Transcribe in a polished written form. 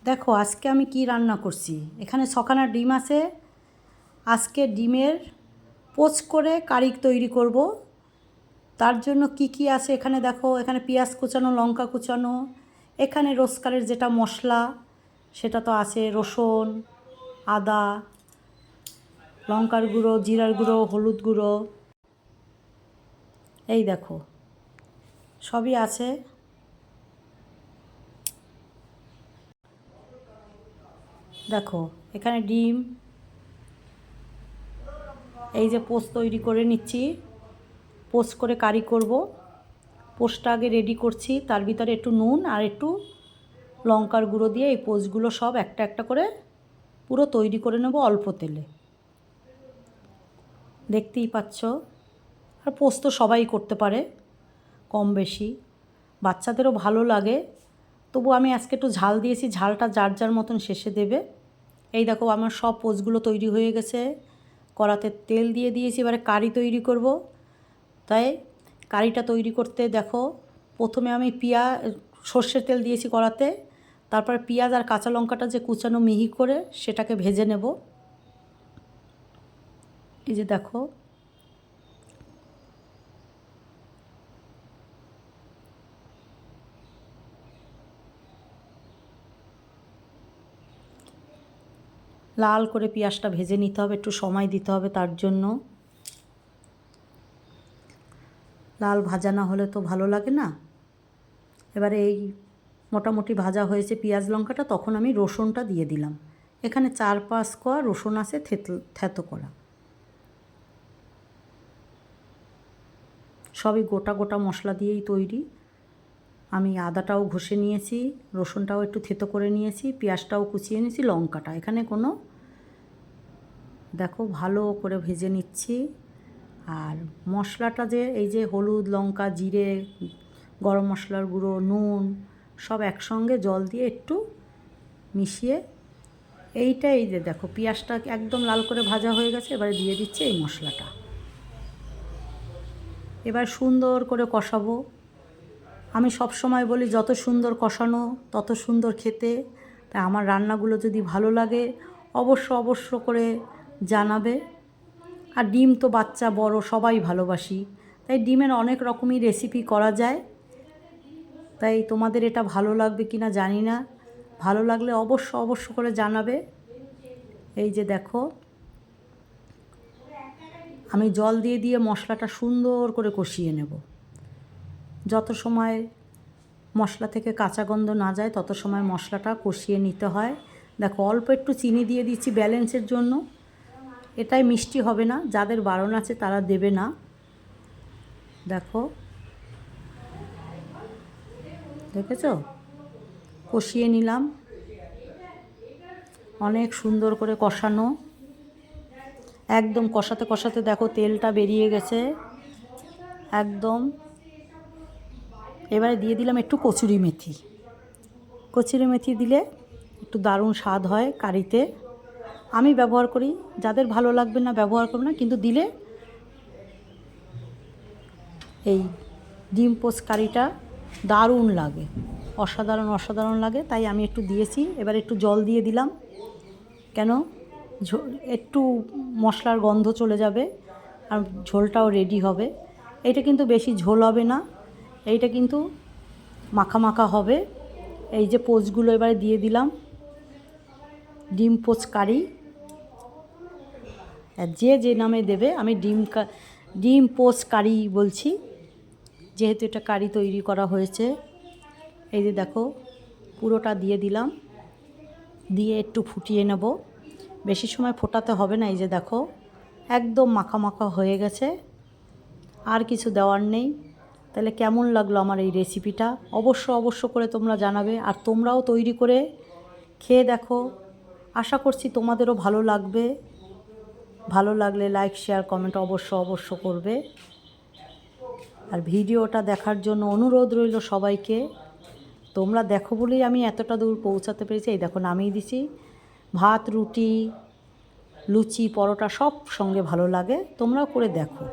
দেখো আজকে আমি কি রান্না করছি। এখানে ছখানা ডিম আছে। আজকে ডিমের পোচ করে কারি তৈরি করব। তার জন্য কি কি আছে এখানে দেখো। এখানে পেঁয়াজ কুচানো, লঙ্কা কুচানো, এখানে রোজকারের যেটা মশলা সেটা তো আছে, রসুন, আদা, লঙ্কার গুঁড়ো, জিরার গুঁড়ো, হলুদ গুঁড়ো, এই দেখো সবই আছে। দেখো এখানে ডিম, এই যে পোস্ত তৈরি করে নিচ্ছি। পোস্ট করে কারি করব। পোস্টটা আগে রেডি করছি, তার ভিতরে একটু নুন আর একটু লঙ্কার গুঁড়ো দিয়ে এই পোস্টগুলো সব একটা একটা করে পুরো তৈরি করে নেব অল্প তেলে। দেখতেই পাচ্ছ। আর পোস্ত সবাই করতে পারে কম বেশি, বাচ্চাদেরও ভালো লাগে। তবু আমি আজকে একটু ঝাল দিয়েছি, ঝালটা যার যার মতন শেষে দেবে। এই দেখো আমার সব পোস্টগুলো তৈরি হয়ে গেছে। কড়াতে তেল দিয়ে দিয়েছি, এবারে কারি তৈরি করব। তাই কারিটা তৈরি করতে দেখো প্রথমে আমি সর্ষের তেল দিয়েছি কড়াতে। তারপর পেঁয়াজ আর কাঁচা লঙ্কাটা যে কুচানো মিহি করে সেটাকে ভেজে নেব। এই যে দেখো লাল করে পেঁয়াজটা ভেজে নিতে হবে, একটু সময় দিতে হবে তার জন্য। লাল ভাজা না হলে তো ভালো লাগে না। এবারে এই মোটামুটি ভাজা হয়েছে পেঁয়াজ লঙ্কাটা, তখন আমি রসুনটা দিয়ে দিলাম। এখানে 4-5 কোয়া রসুন আছে থেতো করা। সবই গোটা গোটা মশলা দিয়েই তৈরি। আমি আদাটাও ঘষে নিয়েছি, রসুনটাও একটু থেতো করে নিয়েছি, পেঁয়াজটাও কুচিয়ে নিয়েছি, লঙ্কাটা এখানে কোনো দেখো ভালো করে ভেজে নিচ্ছি। আর মশলাটা যে এই যে হলুদ, লঙ্কা, জিরে, গরম মশলার গুঁড়ো, নুন সব একসঙ্গে জল দিয়ে একটু মিশিয়ে এই যে দেখো পেঁয়াজটা একদম লাল করে ভাজা হয়ে গেছে। এবারে দিয়ে দিচ্ছে এই মশলাটা। এবার সুন্দর করে কষাবো। আমি সব সময় বলি যত সুন্দর কষানো তত সুন্দর খেতে। তাই আমার রান্নাগুলো যদি ভালো লাগে অবশ্য করে জানাবে। আর ডিম তো বাচ্চা বড় সবাই ভালোবাসি, তাই ডিমের অনেক রকমই রেসিপি করা যায়। তাই তোমাদের এটা ভালো লাগবে কি না জানি না। ভালো লাগলে অবশ্য করে জানাবে। এই যে দেখো আমি জল দিয়ে দিয়ে মশলাটা সুন্দর করে কষিয়ে নেব। যত সময় মশলা থেকে কাঁচা গন্ধ না যায় তত সময় মশলাটা কষিয়ে নিতে হয়। দেখো অল্প একটু চিনি দিয়ে দিচ্ছি ব্যালেন্সের জন্য। এটাই মিষ্টি হবে না, যাদের বারণ আছে তারা দেবে না। দেখো দেখেছো কষিয়ে নিলাম, অনেক সুন্দর করে কষানো। একদম কষাতে কষাতে দেখো তেলটা বেরিয়ে গেছে একদম। এবারে দিয়ে দিলাম একটু কচুরি মেথি। কচুরি মেথি দিলে একটু দারুণ স্বাদ হয় কারিতে। আমি ব্যবহার করি, যাদের ভালো লাগবে না ব্যবহার করবে না, কিন্তু দিলে এই ডিম পোস্ট কারিটা দারুণ লাগে, অসাধারণ লাগে। তাই আমি একটু দিয়েছি। এবার একটু জল দিয়ে দিলাম, কেন একটু মশলার গন্ধ চলে যাবে আর ঝোলটাও রেডি হবে। এটা কিন্তু বেশি ঝোল হবে না, এইটা কিন্তু মাখা মাখা হবে। এই যে পোস্টগুলো এবারে দিয়ে দিলাম, ডিম পোস্ট কারি। যে নামে দেবে, আমি ডিম পোস্ট কারি বলছি, যেহেতু এটা কারি তৈরি করা হয়েছে। এই যে দেখো পুরোটা দিয়ে দিলাম, দিয়ে একটু ফুটিয়ে নেব। বেশি সময় ফোটাতে হবে না। এই যে দেখো একদম মাখা মাখা হয়ে গেছে, আর কিছু দেওয়ার নেই। তাহলে কেমন লাগলো আমার এই রেসিপিটা অবশ্য করে তোমরা জানাবে। আর তোমরাও তৈরি করে খেয়ে দেখো, আশা করছি তোমাদেরও ভালো লাগবে। ভালো লাগলে লাইক, শেয়ার, কমেন্ট অবশ্য করবে। আর ভিডিওটা দেখার জন্য অনুরোধ রইল সবাইকে। তোমরা দেখো বলেই আমি এতটা দূর পৌঁছাতে পেরেছি। এই দেখো নামিয়ে দিছি। ভাত, রুটি, লুচি, পরোটা সব সঙ্গে ভালো লাগে। তোমরাও করে দেখো।